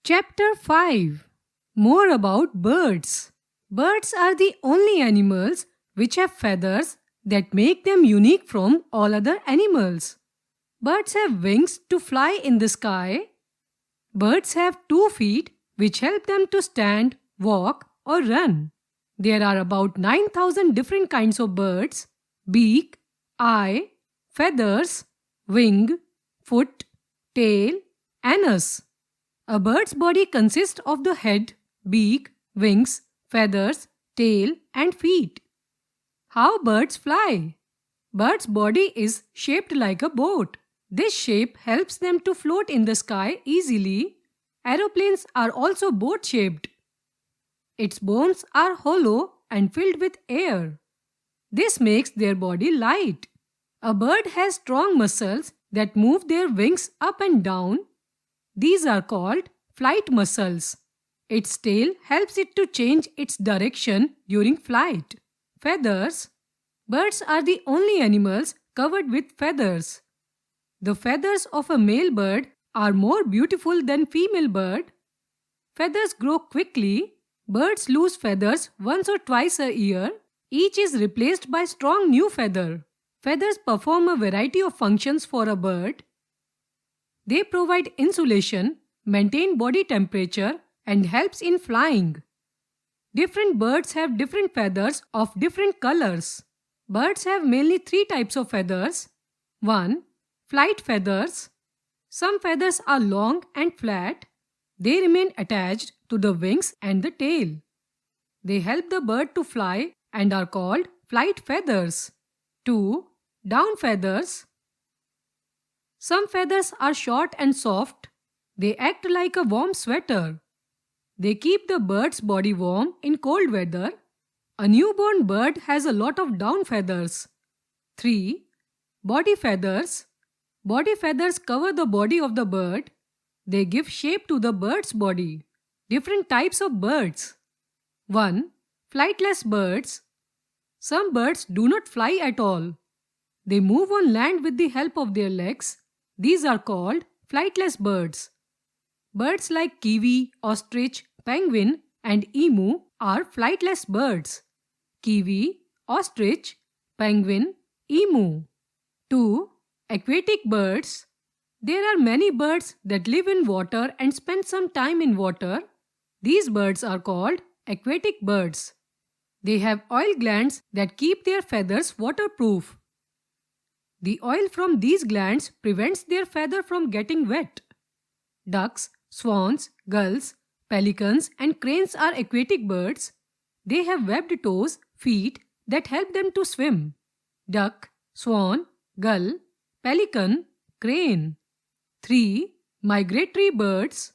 Chapter 5. More about birds. Birds are the only animals which have feathers that make them unique from all other animals. Birds have wings to fly in the sky. Birds have 2 feet which help them to stand, walk or run. There are about 9,000 different kinds of birds: beak, eye, feathers, wing, foot, tail, anus. A bird's body consists of the head, beak, wings, feathers, tail and feet. How birds fly? Bird's body is shaped like a boat. This shape helps them to float in the sky easily. Aeroplanes are also boat-shaped. Its bones are hollow and filled with air. This makes their body light. A bird has strong muscles that move their wings up and down. These are called flight muscles. Its tail helps it to change its direction during flight. Feathers. Birds are the only animals covered with feathers. The feathers of a male bird are more beautiful than female bird. Feathers grow quickly. Birds lose feathers once or twice a year. Each is replaced by strong new feather. Feathers perform a variety of functions for a bird. They provide insulation, maintain body temperature, and helps in flying. Different birds have different feathers of different colors. Birds have mainly 3 types of feathers. 1. Flight feathers. Some feathers are long and flat. They remain attached to the wings and the tail. They help the bird to fly and are called flight feathers. 2. Down feathers. Some feathers are short and soft. They act like a warm sweater. They keep the bird's body warm in cold weather. A newborn bird has a lot of down feathers. 3. Body feathers. Body feathers cover the body of the bird. They give shape to the bird's body. Different types of birds. 1. Flightless birds. Some birds do not fly at all. They move on land with the help of their legs. These are called flightless birds. Birds like kiwi, ostrich, penguin and emu are flightless birds. Kiwi, ostrich, penguin, emu. 2. Aquatic birds. There are many birds that live in water and spend some time in water. These birds are called aquatic birds. They have oil glands that keep their feathers waterproof. The oil from these glands prevents their feather from getting wet. Ducks, swans, gulls, pelicans and cranes are aquatic birds. They have webbed toes, feet that help them to swim. Duck, swan, gull, pelican, crane. 3. Migratory birds.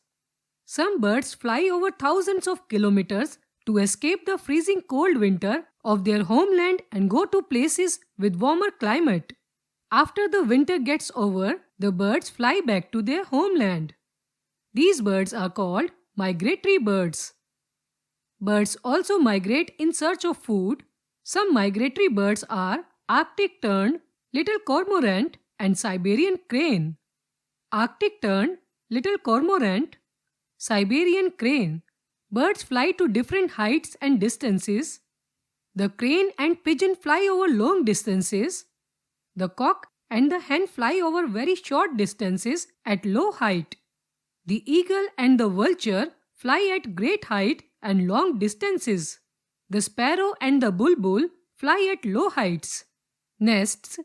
Some birds fly over thousands of kilometers to escape the freezing cold winter of their homeland and go to places with warmer climate. After the winter gets over, the birds fly back to their homeland. These birds are called migratory birds. Birds also migrate in search of food. Some migratory birds are Arctic tern, little cormorant and Siberian crane. Arctic tern, little cormorant, Siberian crane. Birds fly to different heights and distances. The crane and pigeon fly over long distances. The cock and the hen fly over very short distances at low height. The eagle and the vulture fly at great height and long distances. The sparrow and the bulbul fly at low heights. Nests.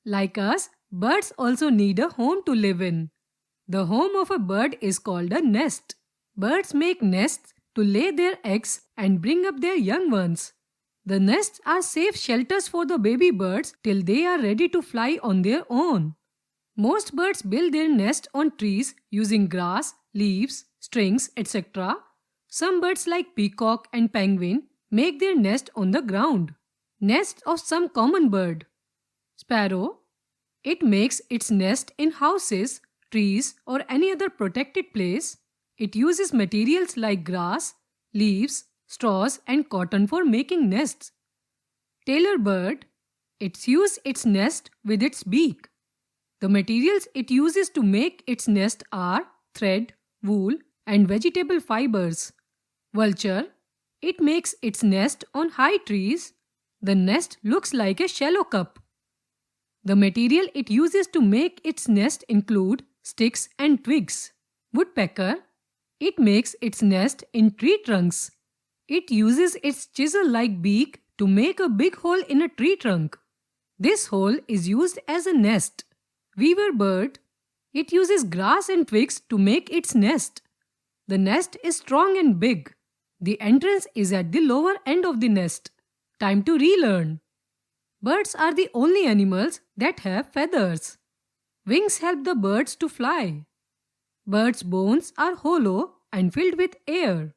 Like us, birds also need a home to live in. The home of a bird is called a nest. Birds make nests to lay their eggs and bring up their young ones. The nests are safe shelters for the baby birds till they are ready to fly on their own. Most birds build their nest on trees using grass, leaves, strings, etc. Some birds like peacock and penguin make their nest on the ground. Nest of some common bird. Sparrow. It makes its nest in houses, trees or any other protected place. It uses materials like grass, leaves, straws and cotton for making nests. Tailor bird. It sews its nest with its beak. The materials it uses to make its nest are thread, wool and vegetable fibers. Vulture. It makes its nest on high trees. The nest looks like a shallow cup. The material it uses to make its nest include sticks and twigs. Woodpecker. It makes its nest in tree trunks. It uses its chisel-like beak to make a big hole in a tree trunk. This hole is used as a nest. Weaver bird. It uses grass and twigs to make its nest. The nest is strong and big. The entrance is at the lower end of the nest. Time to relearn. Birds are the only animals that have feathers. Wings help the birds to fly. Bird's bones are hollow and filled with air.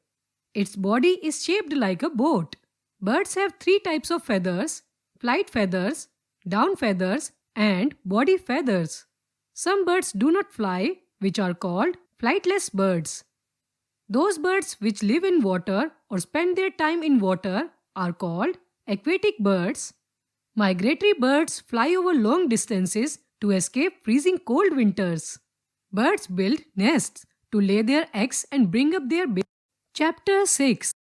Its body is shaped like a boat. Birds have three types of feathers: flight feathers, down feathers, and body feathers. Some birds do not fly, which are called flightless birds. Those birds which live in water or spend their time in water are called aquatic birds. Migratory birds fly over long distances to escape freezing cold winters. Birds build nests to lay their eggs and bring up their babies. Chapter 6.